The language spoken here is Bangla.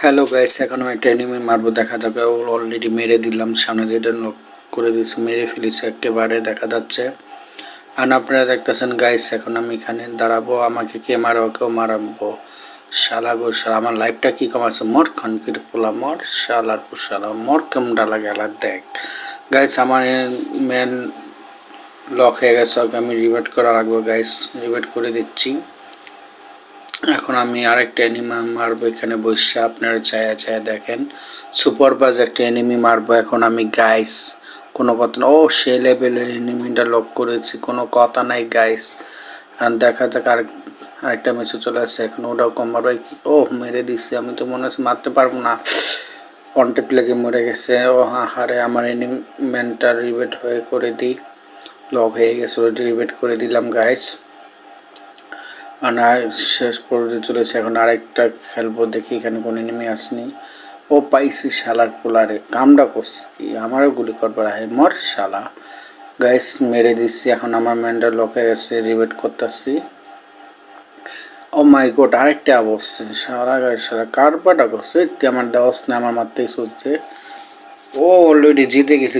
হ্যালো গাইস, এখন আমি একটা এনিমি মারবো। দেখা যাবে অলরেডি মেরে দিলাম, সামনে যেটা নক করে দিয়েছি, মেরে ফেলেছি একেবারে দেখা যাচ্ছে। আর আপনারা দেখতেছেন গাইস, এখন আমি এখানে দাঁড়াবো, আমাকে কে মারবো, কেউ মারাবো। শালা গো শালা, আমার লাইফটা কি কমাচ্ছে, মর খানকির পোলা মর, শালার পর শালা মর, কেমন ডালা গেলা দেখ গাইস। আমার মেন লক হয়ে গেছে, ওকে আমি রিভাইভ করা লাগবে গাইস, রিভাইভ করে দিচ্ছি। এখন আমি আরেকটা এনিমি মারবো এখানে বসে, আপনারা চায়া দেখেন। সুপার বাজ একটা এনিমি মারবো এখন আমি গাইস, কোনো কথা না। ও সে লেভেলের এনিমিটা লক করেছি, কোনো কথা নাই গাইস। আর দেখা যাক আরেকটা ম্যাচে চলে আসছে, এখন ওটাও কম মারবো। ও মেরে দিছি, আমি তো মনে হচ্ছে মারতে পারবো না, কন্টেক্ট লেগে মরে গেছে। ও হারে, আমার এনিমিটা রিভেট হয়ে করে দিই, লক হয়ে গেছে, রিভেট করে দিলাম গাইস। আর শেষ পর্যন্ত চলেছে, এখন আরেকটা খেলবো, দেখি এখানে কোনো এনিমি আসেনি। ও পাইছি, শালার পোলারে কামটা করছে কি, আমারও গুলি করবার আহে, মর শালা গাইস, মেরে দিচ্ছি। এখন আমার ম্যান্ডা লকে গেছে, রিভেট করতেছি। ও মাই গড, আরেকটা অবস্থা, সারা গায়ে সারা কারবাটা করছে, আমার দেওয়াস না, আমার মারতেই চলছে। ও অলরেডি জিতে গেছে।